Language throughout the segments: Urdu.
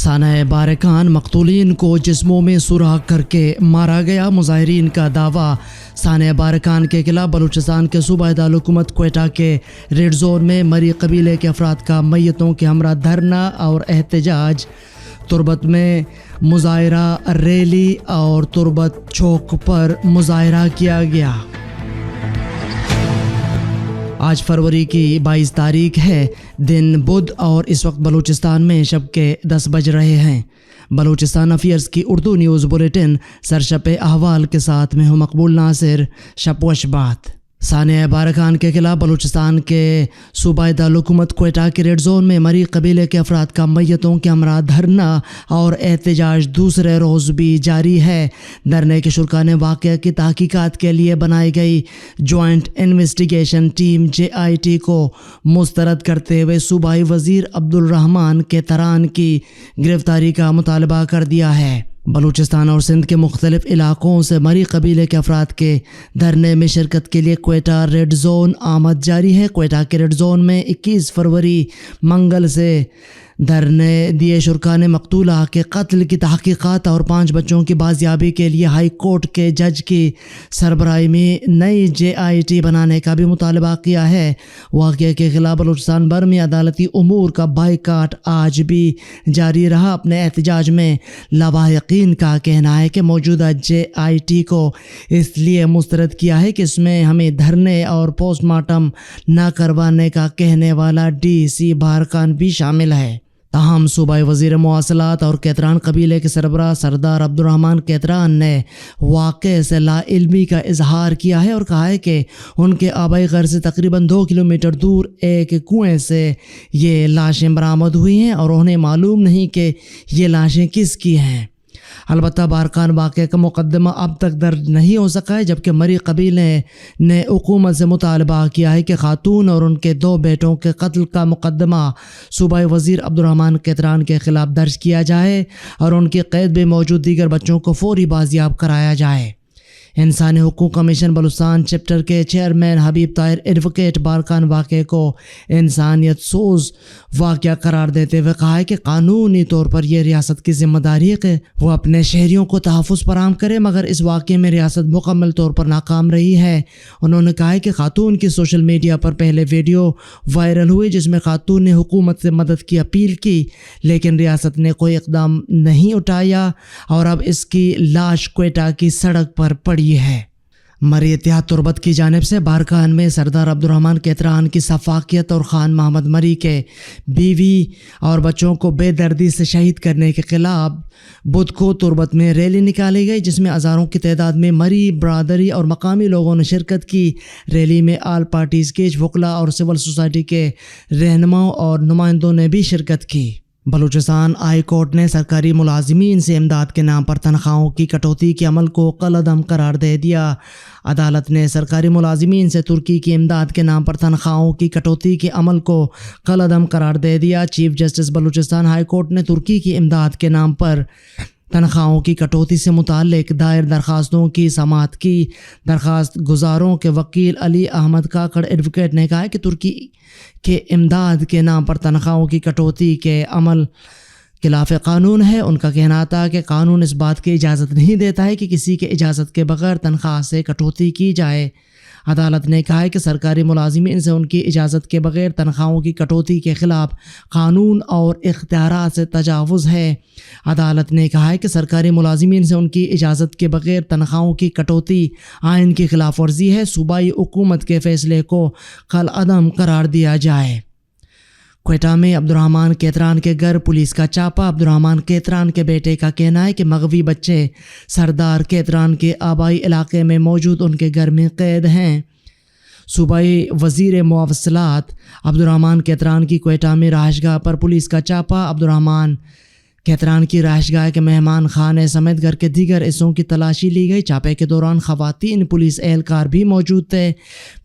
سانحہ بارکان مقتولین کو جسموں میں سوراخ کر کے مارا گیا۔ مظاہرین کا دعویٰ سانحہ بارکان کے خلاف بلوچستان کے صوبائی دارالحکومت کوئٹہ کے ریڈ زون میں مری قبیلے کے افراد کا میتوں کے ہمراہ دھرنا اور احتجاج۔ تربت میں مظاہرہ ریلی اور تربت چوک پر مظاہرہ کیا گیا۔ آج فروری کی 22 تاریخ ہے، دن بدھ، اور اس وقت بلوچستان میں شب کے 10 بج رہے ہیں۔ بلوچستان افیئرز کی اردو نیوز بلیٹن سرشپ احوال کے ساتھ میں ہوں مقبول ناصر۔ شب و شبات۔ سانحہ بارکان کے خلاف بلوچستان کے صوبائی دارالحکومت کوئٹہ کے ریڈ زون میں مری قبیلے کے افراد کا میتوں کے ہمراہ دھرنا اور احتجاج دوسرے روز بھی جاری ہے۔ دھرنے کے شرکاء نے واقعہ کی تحقیقات کے لیے بنائی گئی جوائنٹ انویسٹیگیشن ٹیم JIT کو مسترد کرتے ہوئے صوبائی وزیر عبدالرحمان کیتران کی گرفتاری کا مطالبہ کر دیا ہے۔ بلوچستان اور سندھ کے مختلف علاقوں سے مری قبیلے کے افراد کے دھرنے میں شرکت کے لیے کوئٹہ ریڈ زون آمد جاری ہے۔ کوئٹہ کے ریڈ زون میں 21 فروری منگل سے دھرنے دیے شرکاء نے مقتولہ کے قتل کی تحقیقات اور 5 بچوں کی بازیابی کے لیے ہائی کورٹ کے جج کی سربراہی میں نئی JIT بنانے کا بھی مطالبہ کیا ہے۔ واقعے کے خلاف بلوچستان بھر میں عدالتی امور کا بائیکاٹ آج بھی جاری رہا۔ اپنے احتجاج میں لواحقین کا کہنا ہے کہ موجودہ JIT کو اس لیے مسترد کیا ہے کہ اس میں ہمیں دھرنے اور پوسٹ مارٹم نہ کروانے کا کہنے والا DC بارکان بھی شامل ہے۔ تاہم صوبائی وزیر مواصلات اور کیتران قبیلے کے سربراہ سردار عبدالرحمان کیتران نے واقعے سے لا علمی کا اظہار کیا ہے اور کہا ہے کہ ان کے آبائی گھر سے تقریباً 2 کلومیٹر دور ایک کنویں سے یہ لاشیں برآمد ہوئی ہیں اور انہیں معلوم نہیں کہ یہ لاشیں کس کی ہیں۔ البتہ بارکان واقعے کا مقدمہ اب تک درج نہیں ہو سکا ہے، جبکہ مری قبیلے نے حکومت سے مطالبہ کیا ہے کہ خاتون اور ان کے 2 بیٹوں کے قتل کا مقدمہ صوبائی وزیر عبدالرحمان کیتران کے خلاف درج کیا جائے اور ان کی قید میں موجود دیگر بچوں کو فوری بازیاب کرایا جائے۔ انسانی حقوق کمیشن بلوچستان چیپٹر کے چیئرمین حبیب طاہر ایڈوکیٹ بارکان واقعے کو انسانیت سوز واقعہ قرار دیتے ہوئے کہا ہے کہ قانونی طور پر یہ ریاست کی ذمہ داری ہے کہ وہ اپنے شہریوں کو تحفظ فراہم کرے، مگر اس واقعے میں ریاست مکمل طور پر ناکام رہی ہے۔ انہوں نے کہا ہے کہ خاتون کی سوشل میڈیا پر پہلے ویڈیو وائرل ہوئی جس میں خاتون نے حکومت سے مدد کی اپیل کی، لیکن ریاست نے کوئی اقدام نہیں اٹھایا اور اب اس کی لاش کوئٹہ کی سڑک پر پڑی ہے۔ مری اتحاد تربت کی جانب سے بارکان میں سردار عبدالرحمان کیتران کی شفاقیت اور خان محمد مری کے بیوی اور بچوں کو بے دردی سے شہید کرنے کے خلاف بدھ کو تربت میں ریلی نکالی گئی، جس میں ہزاروں کی تعداد میں مری برادری اور مقامی لوگوں نے شرکت کی۔ ریلی میں آل پارٹیز کے وکلاء اور سول سوسائٹی کے رہنماؤں اور نمائندوں نے بھی شرکت کی۔ بلوچستان ہائی کورٹ نے سرکاری ملازمین سے امداد کے نام پر تنخواہوں کی کٹوتی کے عمل کو کالعدم قرار دے دیا۔ عدالت نے سرکاری ملازمین سے ترکی کی امداد کے نام پر تنخواہوں کی کٹوتی کے عمل کو کالعدم قرار دے دیا۔ Chief justice Balochistan high court نے ترکی کی امداد کے نام پر تنخواہوں کی کٹوتی سے متعلق دائر درخواستوں کی سماعت کی۔ درخواست گزاروں کے وکیل علی احمد کاکڑ ایڈوکیٹ نے کہا ہے کہ ترکی کے امداد کے نام پر تنخواہوں کی کٹوتی کے عمل خلاف قانون ہے۔ ان کا کہنا تھا کہ قانون اس بات کی اجازت نہیں دیتا ہے کہ کسی کے اجازت کے بغیر تنخواہ سے کٹوتی کی جائے۔ عدالت نے کہا ہے کہ سرکاری ملازمین سے ان کی اجازت کے بغیر تنخواہوں کی کٹوتی کے خلاف قانون اور اختیارات سے تجاوز ہے۔ عدالت نے کہا ہے کہ سرکاری ملازمین سے ان کی اجازت کے بغیر تنخواہوں کی کٹوتی آئین کی خلاف ورزی ہے۔ صوبائی حکومت کے فیصلے کو کالعدم قرار دیا جائے۔ کوئٹہ میں عبدالرحمان کیتران کے گھر پولیس کا چھاپا۔ عبدالرحمان کیتران کے بیٹے کا کہنا ہے کہ مغوی بچے سردار کیتران کے آبائی علاقے میں موجود ان کے گھر میں قید ہیں۔ صوبائی وزیر مواصلات عبدالرحمان کیتران کی کوئٹہ میں رہائش گاہ پر پولیس کا چھاپا۔ عبدالرحمان کیتران کی رہائش گاہ کے مہمان خانے سمیت گھر کے دیگر حصوں کی تلاشی لی گئی۔ چھاپے کے دوران خواتین پولیس اہلکار بھی موجود تھے۔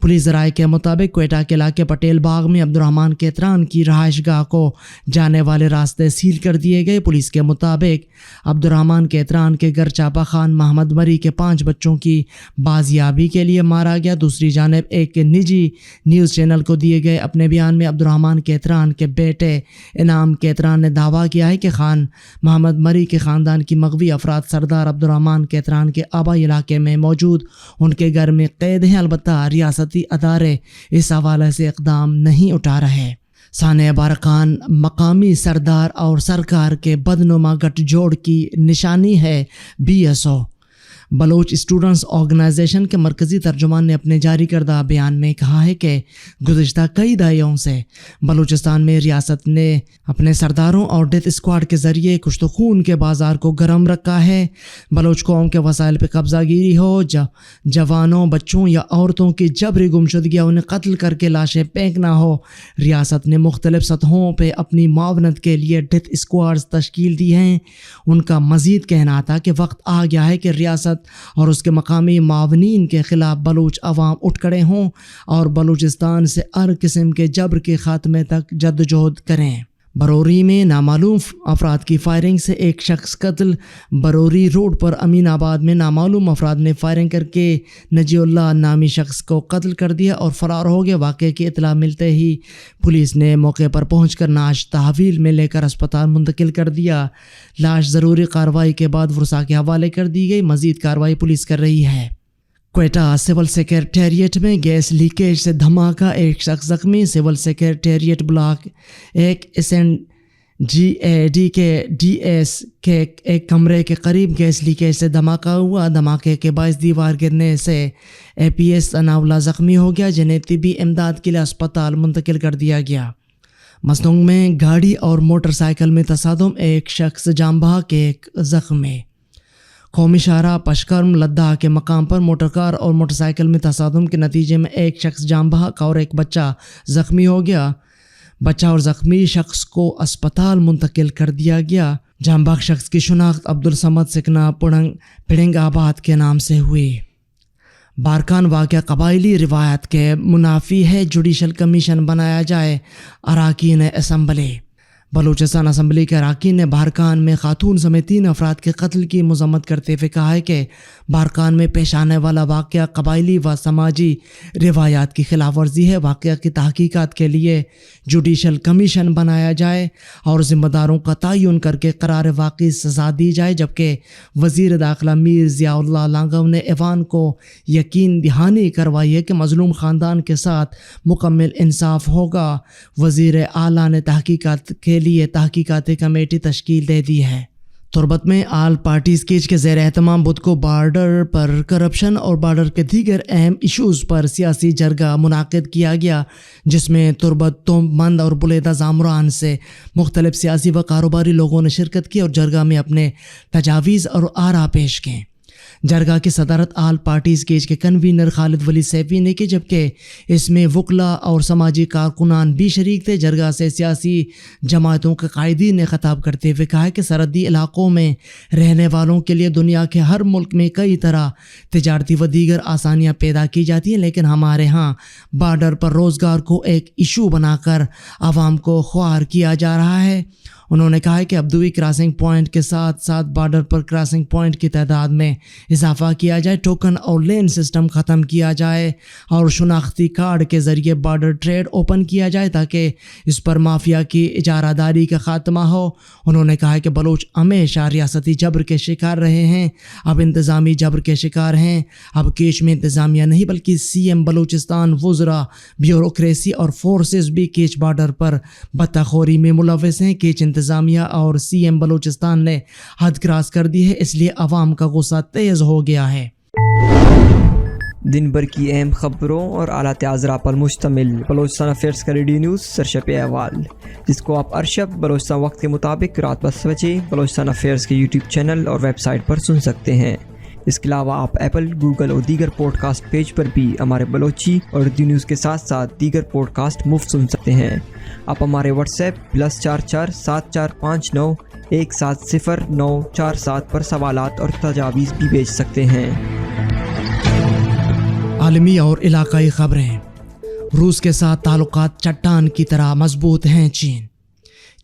پولیس ذرائع کے مطابق کوئٹہ کے علاقے پٹیل باغ میں عبدالرحمان کیتران کی رہائش گاہ کو جانے والے راستے سیل کر دیے گئے۔ پولیس کے مطابق عبدالرحمان کیتران کے گھر چھاپا خان محمد مری کے 5 بچوں کی بازیابی کے لیے مارا گیا۔ دوسری جانب ایک نجی نیوز چینل کو دیے گئے اپنے بیان میں عبدالرحمان کیتران کے بیٹے انعام کیتران نے دعویٰ کیا ہے کہ خان محمد مری کے خاندان کی مغوی افراد سردار عبدالرحمن کیتران کے آبائی علاقے میں موجود ان کے گھر میں قید ہیں، البتہ ریاستی ادارے اس حوالے سے اقدام نہیں اٹھا رہے۔ سانحہ بارقان مقامی سردار اور سرکار کے بدنما گٹھ جوڑ کی نشانی ہے۔ BSO بلوچ اسٹوڈنٹس آرگنائزیشن کے مرکزی ترجمان نے اپنے جاری کردہ بیان میں کہا ہے کہ گزشتہ کئی دہائیوں سے بلوچستان میں ریاست نے اپنے سرداروں اور ڈیتھ اسکواڈ کے ذریعے کشت و خون کے بازار کو گرم رکھا ہے۔ بلوچ قوم کے وسائل پہ قبضہ گیری ہو، جوانوں، بچوں یا عورتوں کی جبری گمشدگی، انہیں قتل کر کے لاشیں پھینکنا ہو، ریاست نے مختلف سطحوں پہ اپنی معاونت کے لیے ڈیتھ اسکواڈز تشکیل دی ہیں۔ ان کا مزید کہنا تھا کہ وقت آ گیا ہے کہ ریاست اور اس کے مقامی معاونین کے خلاف بلوچ عوام اٹھ کھڑے ہوں اور بلوچستان سے ہر قسم کے جبر کے خاتمے تک جدوجہد کریں۔ بروری میں نامعلوم افراد کی فائرنگ سے ایک شخص قتل۔ بروری روڈ پر امین آباد میں نامعلوم افراد نے فائرنگ کر کے نجی اللہ نامی شخص کو قتل کر دیا اور فرار ہو گئے۔ واقعے کی اطلاع ملتے ہی پولیس نے موقع پر پہنچ کر لاش تحویل میں لے کر اسپتال منتقل کر دیا۔ لاش ضروری کارروائی کے بعد ورثاء کے حوالے کر دی گئی۔ مزید کارروائی پولیس کر رہی ہے۔ کوئٹہ سول سیکریٹریٹ میں گیس لیکیج سے دھماکہ، ایک شخص زخمی۔ سول سیکریٹریٹ بلاک 1 SNGAD کے DS کے ایک کمرے کے قریب گیس لیکیج سے دھماکہ ہوا۔ دھماکے کے باعث دیوار گرنے سے APS ثناء اللہ زخمی ہو گیا، جنہیں طبی امداد کے لیے اسپتال منتقل کر دیا گیا۔ مسنگ میں گاڑی اور موٹر سائیکل میں تصادم، ایک شخص جاں بحق، ایک زخمی۔ قومی شاہراہ پشکرم لداخ کے مقام پر موٹر کار اور موٹر سائیکل میں تصادم کے نتیجے میں ایک شخص جاں بحق اور ایک بچہ زخمی ہو گیا۔ بچہ اور زخمی شخص کو اسپتال منتقل کر دیا گیا۔ جاں بحق شخص کی شناخت عبدالصمد سکنا پڑنگ آباد کے نام سے ہوئی۔ بارکان واقعہ قبائلی روایت کے منافی ہے، جوڈیشل کمیشن بنایا جائے۔ اراکین اسمبلی بلوچستان اسمبلی کے اراکین نے بارکان میں خاتون سمیت 3 افراد کے قتل کی مذمت کرتے ہوئے کہا ہے کہ بارکان میں پیش آنے والا واقعہ قبائلی و سماجی روایات کی خلاف ورزی ہے۔ واقعہ کی تحقیقات کے لیے جوڈیشل کمیشن بنایا جائے اور ذمہ داروں کا تعین کر کے قرار واقعی سزا دی جائے، جبکہ وزیر داخلہ میر ضیاء اللہ لانگو نے ایوان کو یقین دہانی کروائی ہے کہ مظلوم خاندان کے ساتھ مکمل انصاف ہوگا۔ وزیر اعلیٰ نے تحقیقات کے لیے تحقیقاتی کمیٹی تشکیل دے دی ہے۔ تربت میں آل پارٹیز کیج کے زیر اہتمام بدھ کو بارڈر پر کرپشن اور بارڈر کے دیگر اہم ایشوز پر سیاسی جرگہ منعقد کیا گیا، جس میں تربت، تومند اور بلیدہ زامران سے مختلف سیاسی و کاروباری لوگوں نے شرکت کی اور جرگہ میں اپنے تجاویز اور آراء پیش کیں۔ جرگہ کی صدارت آل پارٹیز کیج کے کنوینر خالد ولی سیفی نے کی، جبکہ اس میں وکلاء اور سماجی کارکنان بھی شریک تھے۔ جرگہ سے سیاسی جماعتوں کے قائدین نے خطاب کرتے ہوئے کہا کہ سرحدی علاقوں میں رہنے والوں کے لیے دنیا کے ہر ملک میں کئی طرح تجارتی و دیگر آسانیاں پیدا کی جاتی ہیں، لیکن ہمارے ہاں بارڈر پر روزگار کو ایک ایشو بنا کر عوام کو خوار کیا جا رہا ہے۔ انہوں نے کہا کہ ابدوی کراسنگ پوائنٹ کے ساتھ ساتھ بارڈر پر کراسنگ پوائنٹ کی تعداد میں اضافہ کیا جائے، ٹوکن اور لین سسٹم ختم کیا جائے اور شناختی کارڈ کے ذریعے بارڈر ٹریڈ اوپن کیا جائے تاکہ اس پر مافیا کی اجارہ داری کا خاتمہ ہو۔ انہوں نے کہا کہ بلوچ ہمیشہ ریاستی جبر کے شکار رہے ہیں، اب انتظامی جبر کے شکار ہیں۔ اب کیچ میں انتظامیہ نہیں بلکہ CM بلوچستان، وزراء، بیوروکریسی اور فورسز بھی کیچ بارڈر پر بطخوری میں ملوث ہیں۔ کیچ انتظامیہ اور CM بلوچستان نے حد کراس کر دی ہے، اس لیے عوام کا غصہ تیز ہو گیا ہے۔ دن بھر کی اہم خبروں اور اعلیٰ اجراء پر مشتمل بلوچستان افیئرز کا ریڈیو نیوز سرشپ احوال، جس کو آپ ہر شب بلوچستان وقت کے مطابق رات 10 بجے بلوچستان افیئرز کے YouTube چینل اور ویب سائٹ پر سن سکتے ہیں۔ اس کے علاوہ آپ ایپل، گوگل اور دیگر پوڈ کاسٹ پیج پر بھی ہمارے بلوچی اور اردو نیوز کے ساتھ ساتھ دیگر پوڈ کاسٹ مفت سن سکتے ہیں۔ آپ ہمارے واٹس ایپ +44 7459 170 پر سوالات اور تجاویز بھی بھیج سکتے ہیں۔ عالمی اور علاقائی خبریں۔ روس کے ساتھ تعلقات چٹان کی طرح مضبوط ہیں۔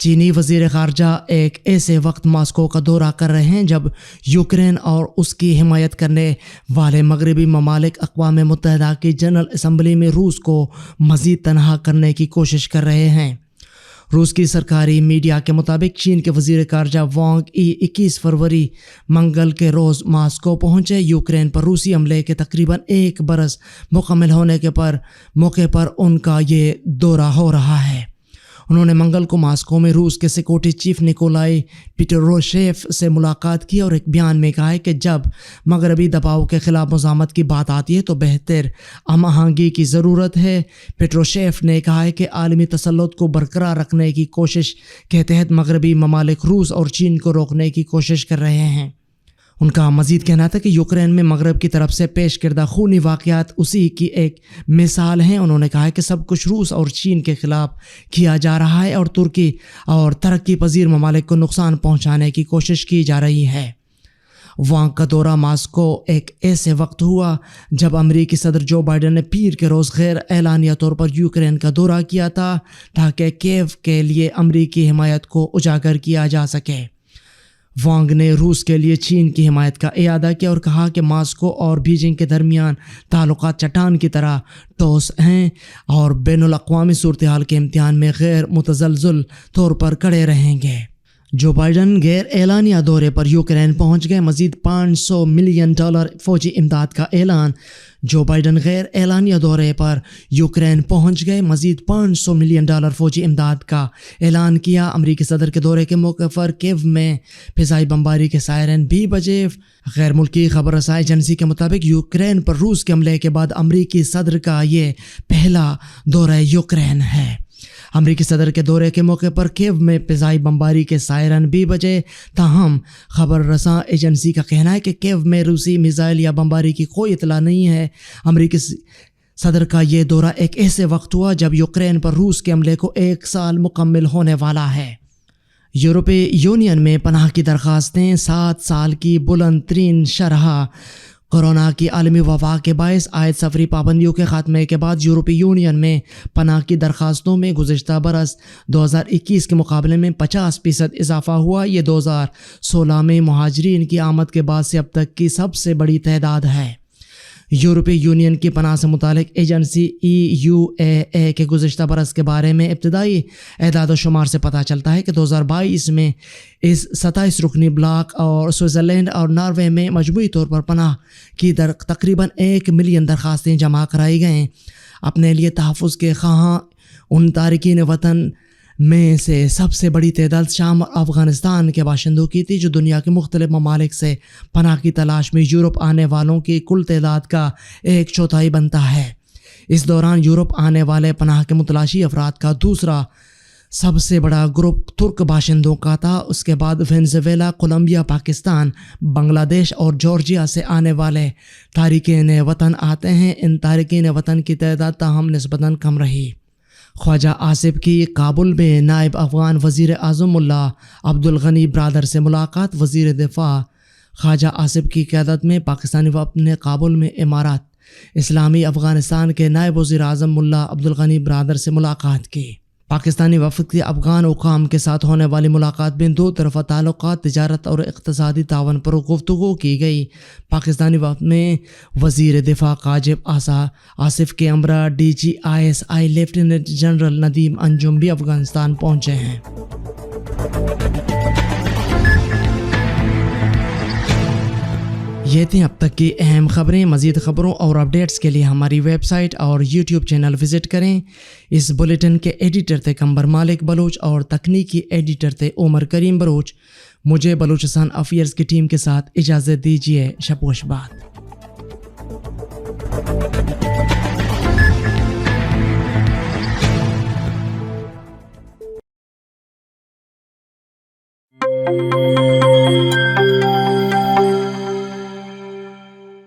چینی وزیر خارجہ ایک ایسے وقت ماسکو کا دورہ کر رہے ہیں جب یوکرین اور اس کی حمایت کرنے والے مغربی ممالک اقوام متحدہ کی جنرل اسمبلی میں روس کو مزید تنہا کرنے کی کوشش کر رہے ہیں۔ روس کی سرکاری میڈیا کے مطابق چین کے وزیر خارجہ وانگ ای 21 فروری منگل کے روز ماسکو پہنچے۔ یوکرین پر روسی حملے کے تقریباً 1 برس مکمل ہونے کے موقع پر ان کا یہ دورہ ہو رہا ہے۔ انہوں نے منگل کو ماسکو میں روس کے سیکورٹی چیف نکولائی پیٹروشیف سے ملاقات کی اور ایک بیان میں کہا ہے کہ جب مغربی دباؤ کے خلاف مزاحمت کی بات آتی ہے تو بہتر ہم آہنگی کی ضرورت ہے۔ پیٹروشیف نے کہا ہے کہ عالمی تسلط کو برقرار رکھنے کی کوشش کے تحت مغربی ممالک روس اور چین کو روکنے کی کوشش کر رہے ہیں۔ ان کا مزید کہنا تھا کہ یوکرین میں مغرب کی طرف سے پیش کردہ خونی واقعات اسی کی ایک مثال ہیں۔ انہوں نے کہا کہ سب کچھ روس اور چین کے خلاف کیا جا رہا ہے اور ترکی اور ترقی پذیر ممالک کو نقصان پہنچانے کی کوشش کی جا رہی ہے۔ وانگ کا دورہ ماسکو ایک ایسے وقت ہوا جب امریکی صدر جو بائیڈن نے پیر کے روز غیر اعلانیہ طور پر یوکرین کا دورہ کیا تھا تاکہ کیو کے لیے امریکی حمایت کو اجاگر کیا جا سکے۔ وانگ نے روس کے لیے چین کی حمایت کا اعادہ کیا اور کہا کہ ماسکو اور بیجنگ کے درمیان تعلقات چٹان کی طرح ٹھوس ہیں اور بین الاقوامی صورتحال کے امتحان میں غیر متزلزل طور پر کھڑے رہیں گے۔ جو بائیڈن غیر اعلانیہ دورے پر یوکرین پہنچ گئے۔ مزید $500 ملین فوجی امداد کا اعلان۔ جو بائیڈن غیر اعلانیہ دورے پر یوکرین پہنچ گئے، مزید $500 ملین فوجی امداد کا اعلان کیا۔ امریکی صدر کے دورے کے موقع پر کیو میں فضائی بمباری کے سائرن بھی بجے۔ غیر ملکی خبر رساں ایجنسی کے مطابق یوکرین پر روس کے حملے کے بعد امریکی صدر کا یہ پہلا دورہ یوکرین ہے۔ امریکی صدر کے دورے کے موقع پر کیو میں فضائی بمباری کے سائرن بھی بجے، تاہم خبر رساں ایجنسی کا کہنا ہے کہ کیو میں روسی میزائل یا بمباری کی کوئی اطلاع نہیں ہے۔ امریکی صدر کا یہ دورہ ایک ایسے وقت ہوا جب یوکرین پر روس کے حملے کو 1 سال مکمل ہونے والا ہے۔ یورپی یونین میں پناہ کی درخواستیں 7 سال کی بلند ترین شرح۔ کورونا کی عالمی وبا کے باعث عائد سفری پابندیوں کے خاتمے کے بعد یورپی یونین میں پناہ کی درخواستوں میں گزشتہ برس 2021 کے مقابلے میں 50% اضافہ ہوا۔ یہ 2016 میں مہاجرین کی آمد کے بعد سے اب تک کی سب سے بڑی تعداد ہے۔ یورپی یونین کی پناہ سے متعلق ایجنسی EUAA کے گزشتہ برس کے بارے میں ابتدائی اعداد و شمار سے پتہ چلتا ہے کہ 2022 میں اس 27 رکنی بلاک اور سوئٹزرلینڈ اور ناروے میں مجموعی طور پر پناہ کی تقریباً 1 ملین درخواستیں جمع کرائی گئیں۔ اپنے لیے تحفظ کے خواہاں ان تارکین وطن میں سے سب سے بڑی تعداد شام اور افغانستان کے باشندوں کی تھی، جو دنیا کے مختلف ممالک سے پناہ کی تلاش میں یورپ آنے والوں کی کل تعداد کا 1/4 بنتا ہے۔ اس دوران یورپ آنے والے پناہ کے متلاشی افراد کا دوسرا سب سے بڑا گروپ ترک باشندوں کا تھا۔ اس کے بعد وینزویلا، کولمبیا، پاکستان، بنگلہ دیش اور جارجیا سے آنے والے تارکین وطن آتے ہیں۔ ان تارکین وطن کی تعداد تاہم نسبتاً کم رہی۔ خواجہ آصف کی کابل میں نائب افغان وزیر اعظم ملا عبدالغنی برادر سے ملاقات۔ وزیر دفاع خواجہ آصف کی قیادت میں پاکستانی وفد نے کابل میں امارات اسلامی افغانستان کے نائب وزیر اعظم ملا عبدالغنی برادر سے ملاقات کی۔ پاکستانی وفد کی افغان حکام کے ساتھ ہونے والی ملاقات میں 2 طرفہ تعلقات، تجارت اور اقتصادی تعاون پر گفتگو کی گئی۔ پاکستانی وفد میں وزیر دفاع خواجہ آصف کے ہمراہ DGISI لیفٹیننٹ جنرل ندیم انجم بھی افغانستان پہنچے ہیں۔ یہ تھیں اب تک کی اہم خبریں۔ مزید خبروں اور اپڈیٹس کے لیے ہماری ویب سائٹ اور یوٹیوب چینل وزٹ کریں۔ اس بلیٹن کے ایڈیٹر تھے قمبر مالک بلوچ اور تکنیکی ایڈیٹر تھے عمر کریم بلوچ۔ مجھے بلوچستان افیئرز کی ٹیم کے ساتھ اجازت دیجیے۔ شب و شبات۔